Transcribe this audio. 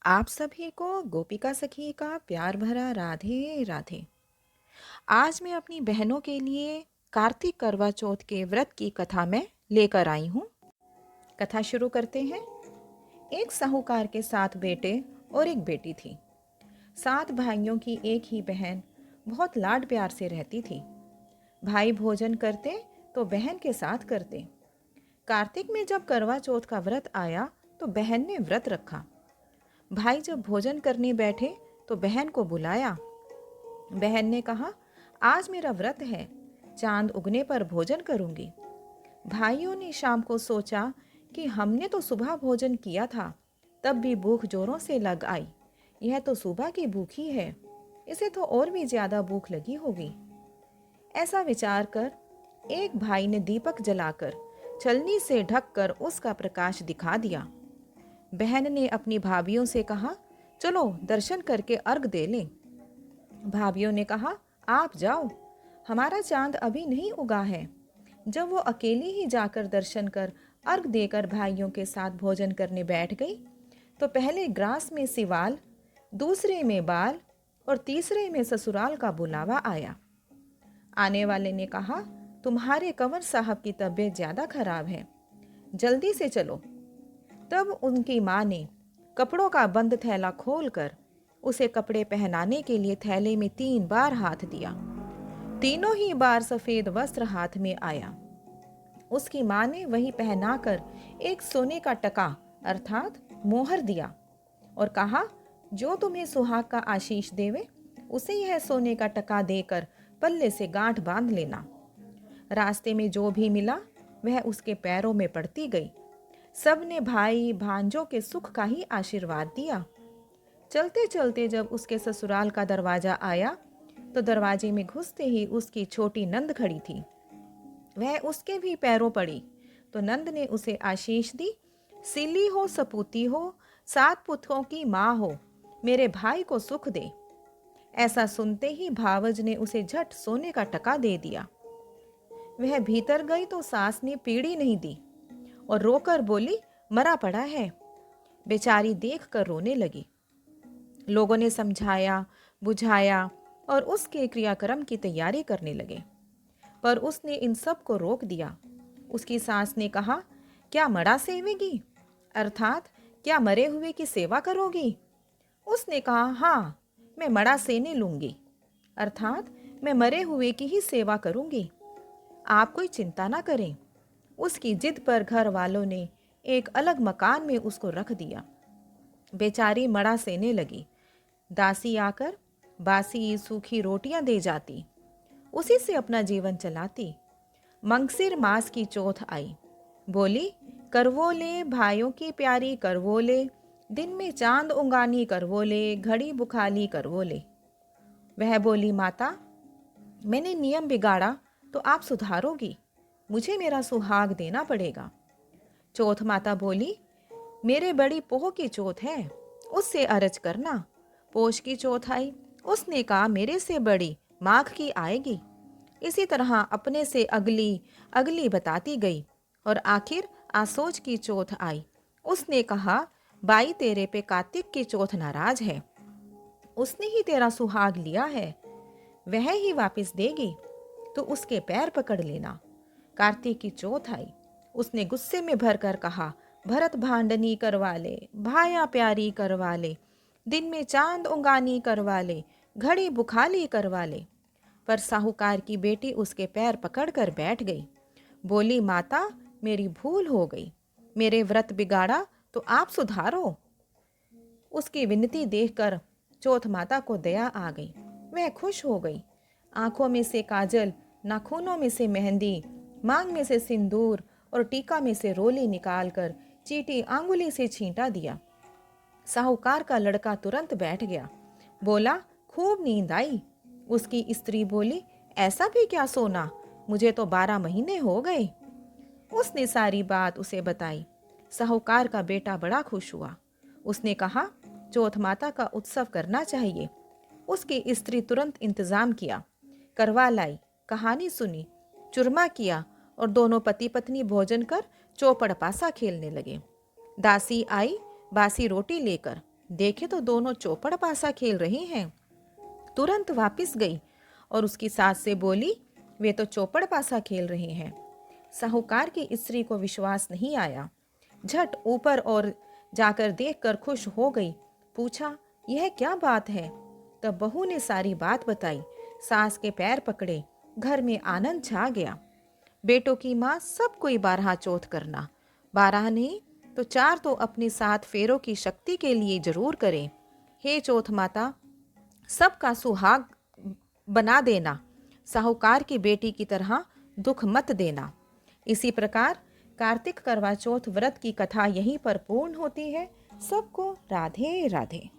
आप सभी को गोपिका सखी का प्यार भरा राधे राधे। आज मैं अपनी बहनों के लिए कार्तिक करवा चौथ के व्रत की कथा में लेकर आई हूँ। कथा शुरू करते हैं। एक साहूकार के 7 बेटे और एक बेटी थी। 7 भाइयों की एक ही बहन बहुत लाड प्यार से रहती थी। भाई भोजन करते तो बहन के साथ करते। कार्तिक में जब करवा चौथ का व्रत आया तो बहन ने व्रत रखा। भाई जब भोजन करने बैठे तो बहन को बुलाया। बहन ने कहा, आज मेरा व्रत है, चांद उगने पर भोजन करूंगी। भाइयों ने शाम को सोचा कि हमने तो सुबह भोजन किया था, तब भी भूख जोरों से लग आई। यह तो सुबह की भूख ही है, इसे तो और भी ज्यादा भूख लगी होगी। ऐसा विचार कर एक भाई ने दीपक जलाकर छलनी से ढककर उसका प्रकाश दिखा दिया। बहन ने अपनी भाभियों से कहा, चलो दर्शन करके अर्घ दे लें। भाभियों ने कहा, आप जाओ, हमारा चांद अभी नहीं उगा है। जब वो अकेली ही जाकर दर्शन कर अर्घ देकर भाइयों के साथ भोजन करने बैठ गई तो पहले ग्रास में सिवाल, दूसरे में बाल और तीसरे में ससुराल का बुलावा आया। आने वाले ने कहा, तुम्हारे कंवर साहब की तबीयत ज़्यादा खराब है, जल्दी से चलो। तब उनकी माँ ने कपड़ों का बंद थैला खोलकर उसे कपड़े पहनाने के लिए थैले में 3 बार हाथ दिया। तीनों ही बार सफेद वस्त्र हाथ में आया। उसकी माँ ने वही पहनाकर एक सोने का टका अर्थात मोहर दिया और कहा, जो तुम्हें सुहाग का आशीष देवे उसे यह सोने का टका देकर पल्ले से गांठ बांध लेना। रास्ते में जो भी मिला वह उसके पैरों में पड़ती गई। सब ने भाई भांजों के सुख का ही आशीर्वाद दिया। चलते चलते जब उसके ससुराल का दरवाजा आया तो दरवाजे में घुसते ही उसकी छोटी नंद खड़ी थी। वह उसके भी पैरों पड़ी तो नंद ने उसे आशीष दी, सिली हो सपूती हो, 7 पुत्रों की माँ हो, मेरे भाई को सुख दे। ऐसा सुनते ही भावज ने उसे झट सोने का टका दे दिया। वह भीतर गई तो सास ने पीड़ी नहीं दी और रोकर बोली, मरा पड़ा है। बेचारी देखकर रोने लगी। लोगों ने समझाया, बुझाया और उसके क्रियाक्रम की तैयारी करने लगे, पर उसने इन सब को रोक दिया। उसकी सास ने कहा, क्या मरा सेवेगी, अर्थात क्या मरे हुए की सेवा करोगी? उसने कहा, हाँ, मैं मरा सेने लूंगी, अर्थात मैं मरे हुए की ही सेवा करूंगी। आप कोई चिंता ना करें। उसकी जिद पर घर वालों ने एक अलग मकान में उसको रख दिया। बेचारी मड़ा सेने लगी। दासी आकर बासी सूखी रोटियां दे जाती, उसी से अपना जीवन चलाती। मंगसिर मास की चौथ आई। बोली, करवोले भाइयों की प्यारी करवोले, दिन में चांद उंगानी करवोले, घड़ी बुखाली करवोले। वह बोली, माता, मैंने नियम बिगाड़ा तो आप सुधारोगी, मुझे मेरा सुहाग देना पड़ेगा। चौथ माता बोली, मेरे बड़ी पोह की चौथ है, उससे अरज करना। पोष की चौथ आई। उसने कहा, मेरे से बड़ी माघ की आएगी। इसी तरह अपने से अगली अगली बताती गई और आखिर आसोज की चौथ आई। उसने कहा, बाई तेरे पे कार्तिक की चौथ नाराज है, उसने ही तेरा सुहाग लिया है, वह ही वापस देगी, तो उसके पैर पकड़ लेना। कार्तिक की चौथ आई। उसने गुस्से में भरकर कहा, भरत भांडनी करवा ले, भाया प्यारी करवा ले, दिन में चांद उंगानी करवा ले, घड़ी बुखाली करवा ले। पर साहूकार की बेटी उसके पैर पकड़कर बैठ गई। बोली, माता, मेरी भूल हो गई, मेरे व्रत बिगाड़ा तो आप सुधारो। उसकी विनती देखकर चौथ माता को दया आ गई। वह खुश हो गई। आंखों में से काजल, नाखूनों में से मेहंदी, मांग में से सिंदूर और टीका में से रोली निकालकर चीटी आंगुली से छींटा दिया। साहूकार का लड़का तुरंत बैठ गया। बोला, खूब नींद आई। उसकी स्त्री बोली, ऐसा भी क्या सोना, मुझे तो 12 महीने हो गए। उसने सारी बात उसे बताई। साहूकार का बेटा बड़ा खुश हुआ। उसने कहा, चौथ माता का उत्सव करना चाहिए। उसकी स्त्री तुरंत इंतजाम किया, करवा लाई, कहानी सुनी, चुरमा किया और दोनों पति पत्नी भोजन कर चौपड़ पासा खेलने लगे। दासी आई बासी रोटी लेकर, देखे तो दोनों चौपड़ पासा खेल रही हैं। तुरंत वापस गई और उसकी सास से बोली, वे तो चौपड़ पासा खेल रहे हैं। साहूकार की स्त्री को विश्वास नहीं आया। झट ऊपर और जाकर देखकर खुश हो गई। पूछा, यह क्या बात है? तब बहू ने सारी बात बताई। सास के पैर पकड़े, घर में आनंद छा गया। बेटों की माँ सब कोई 12 चौथ करना, 12 नहीं तो 4 तो अपने 7 फेरों की शक्ति के लिए जरूर करें। हे चौथ माता, सबका सुहाग बना देना, साहूकार की बेटी की तरह दुख मत देना। इसी प्रकार कार्तिक करवा चौथ व्रत की कथा यहीं पर पूर्ण होती है। सबको राधे राधे।